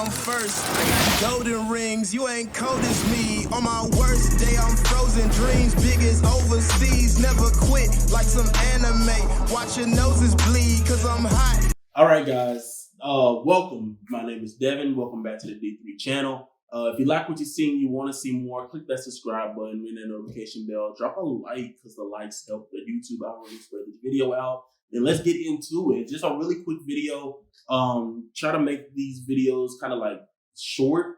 I'm first. Golden rings, you ain't cold as me. On my worst day, I'm frozen dreams. Big as overseas, never quit like some anime. Watch your noses bleed, cause I'm hot. All right, guys. Welcome. My name is Devin. Welcome back to the D3 channel. If you like what you're seeing, you want to see more, click that subscribe button, ring that notification bell, drop a like because the likes help the YouTube algorithm spread this video out. And let's get into it. Just a really quick video. Try to make these videos kind of like short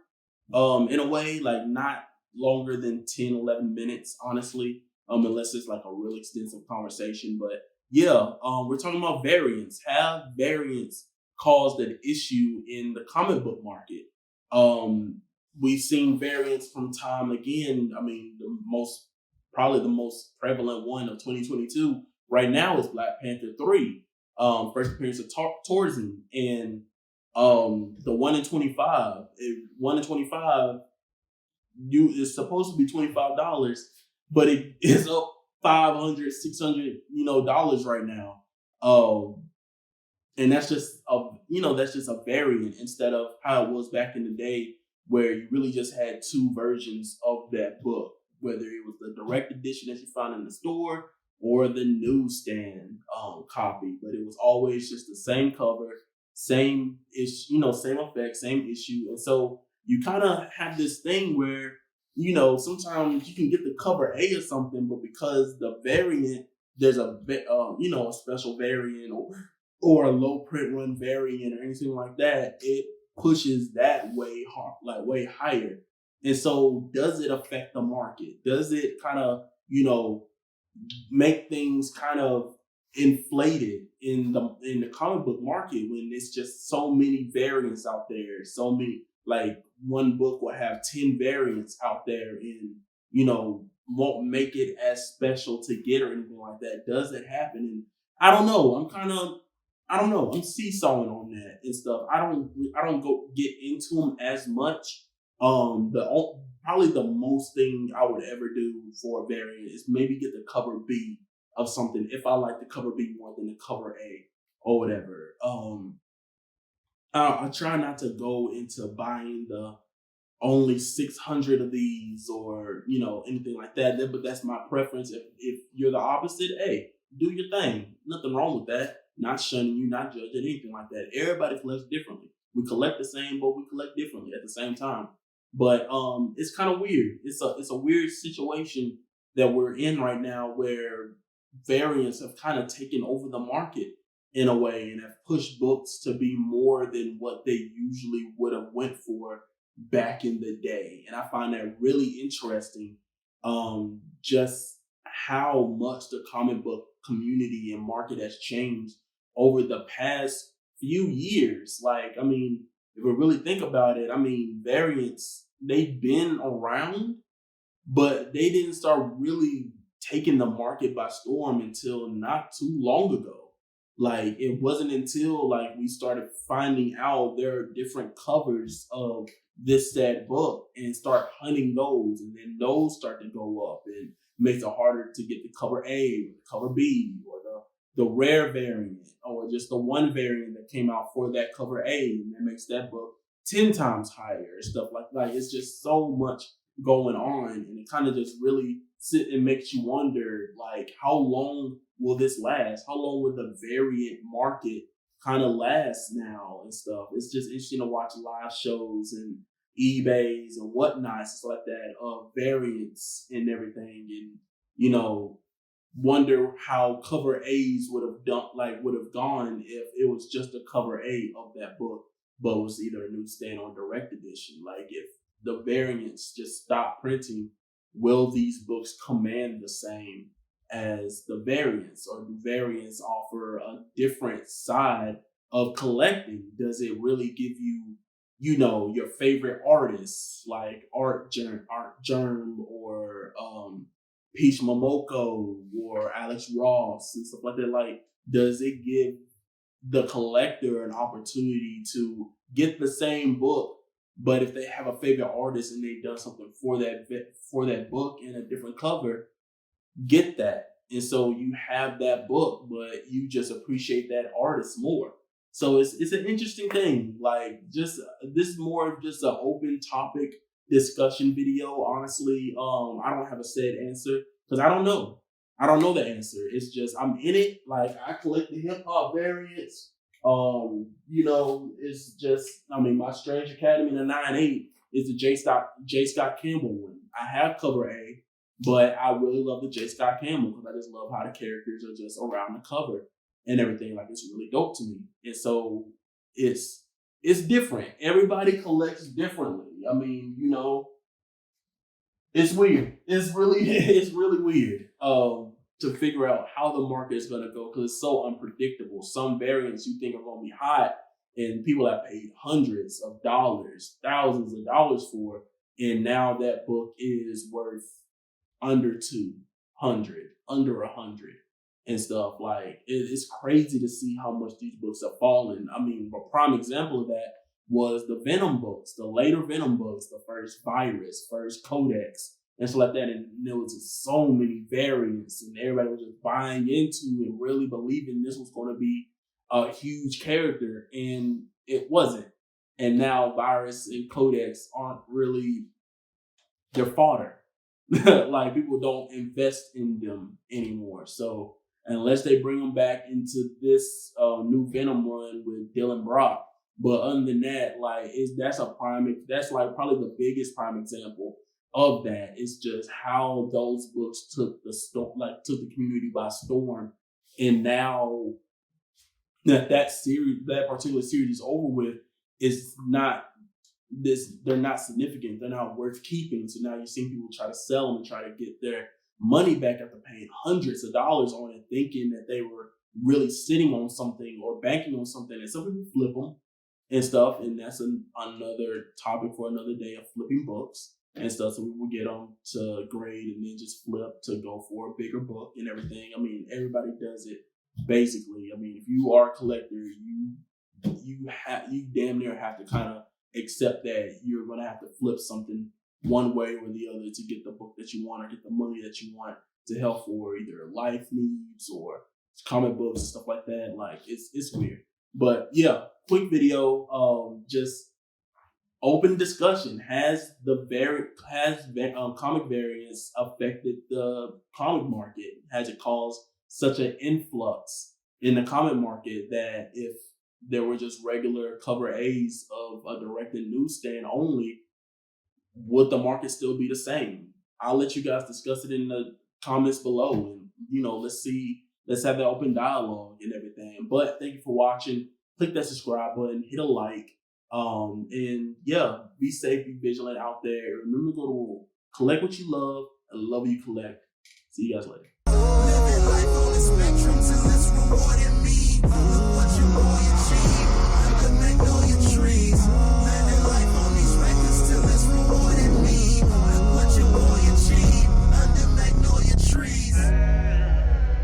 in a way, like not longer than 10, 11 minutes, honestly, unless it's like a real extensive conversation. But yeah, we're talking about variants. Have variants caused an issue in the comic book market? We've seen variants from time again. I mean, probably the most prevalent one of 2022 right now is Black Panther 3. First appearance of Tarzan, and the 1 in 25. 1 in 25 is supposed to be $25, but it is up $500, $600, dollars right now. And that's just a variant instead of how it was back in the day, where you really just had two versions of that book, whether it was the direct edition that you found in the store or the newsstand copy. But it was always just the same cover, same issue, same effect, same issue. And so you kind of have this thing where, sometimes you can get the cover A or something, but because the variant, there's a special variant or a low print run variant or anything like that, it pushes that way higher. And so does it affect the market? Does it kind of, make things kind of inflated in the comic book market when it's just so many variants out there? So many, like one book will have 10 variants out there and, won't make it as special to get or anything like that. Does it happen? And I don't know. I'm seesawing on that and stuff. I don't go get into them as much. Probably the most thing I would ever do for a variant is maybe get the cover B of something if I like the cover B more than the cover A or whatever. I try not to go into buying the only 600 of these or anything like that. But that's my preference. If you're the opposite, hey, do your thing. Nothing wrong with that. Not shunning you, not judging, anything like that. Everybody collects differently. We collect the same, but we collect differently at the same time. But it's kind of weird. It's a weird situation that we're in right now, where variants have kind of taken over the market in a way and have pushed books to be more than what they usually would have went for back in the day. And I find that really interesting. Just how much the comic book community and market has changed over the past few years. Like, I mean, if we really think about it, I mean, variants, they've been around, but they didn't start really taking the market by storm until not too long ago. Like, it wasn't until we started finding out there are different covers of this said book and start hunting those, and then those start to go up and makes it harder to get the cover A or the cover B or the rare variant or just the one variant that came out for that cover A, and that makes that book 10 times higher, stuff like that. It's just so much going on, and it kind of just really sit and makes you wonder, how long will this last? How long will the variant market kind of last now and stuff? It's just interesting to watch live shows and eBays and whatnot, stuff like that, of variants and everything, and wonder how cover A's would have gone if it was just a cover A of that book, but was either a newsstand or direct edition. Like, if the variants just stop printing, will these books command the same as the variants, or do variants offer a different side of collecting? Does it really give you, your favorite artists like Art Germ or Peach Momoko or Alex Ross and stuff like that? Like, does it give the collector an opportunity to get the same book, but if they have a favorite artist and they've done something for that book in a different cover, get that? And so you have that book, but you just appreciate that artist more. So it's an interesting thing. Like, just this is more of just an open topic discussion video. Honestly, I don't have a set answer because I don't know. I don't know the answer. It's just I'm in it. Like, I collect the hip hop variants. It's just, I mean, my Strange Academy in the 9.8 is the J. Scott Campbell one. I have cover A, but I really love the J. Scott Campbell because I just love how the characters are just around the cover and everything. Like, it's really dope to me. And so it's different. Everybody collects differently. I mean, it's weird. It's really weird to figure out how the market is gonna go because it's so unpredictable. Some variants you think are gonna be hot, and people have paid hundreds of dollars, thousands of dollars for, and now that book is worth under 200, under 100, and stuff. Like, it's crazy to see how much these books have fallen. I mean, a prime example of that was the Venom books, the later Venom books, the first Virus, first Codex, and stuff like that. And there was just so many variants, and everybody was just buying into and really believing this was going to be a huge character, and it wasn't. And now Virus and Codex aren't really, they're fodder. Like, people don't invest in them anymore. So unless they bring them back into this new Venom run with Dylan Brock. But other than that, like, that's like probably the biggest prime example of that. It's just how those books took the community by storm. And now that particular series is over with, they're not significant. They're not worth keeping. So now you're seeing people try to sell them and try to get their money back after paying hundreds of dollars on it, thinking that they were really sitting on something or banking on something. And some people flip them and stuff, and that's another topic for another day of flipping books and stuff. So we will get them to grade and then just flip to go for a bigger book and everything. I mean, everybody does it basically. I mean, if you are a collector, you damn near have to kind of accept that you're going to have to flip something one way or the other to get the book that you want or get the money that you want to help for either life needs or comic books and stuff like that. Like, it's weird. But yeah, quick video, just open discussion. Has comic variants affected the comic market? Has it caused such an influx in the comic market that if there were just regular cover A's of a directed newsstand only, would the market still be the same? I'll let you guys discuss it in the comments below, and let's have that open dialogue and everything. But thank you for watching. Click that subscribe button, hit a like, and yeah, be safe, be vigilant out there. Remember to go to collect what you love and love what you collect. See you guys later. Living life on the spectrum till it's rewarding me.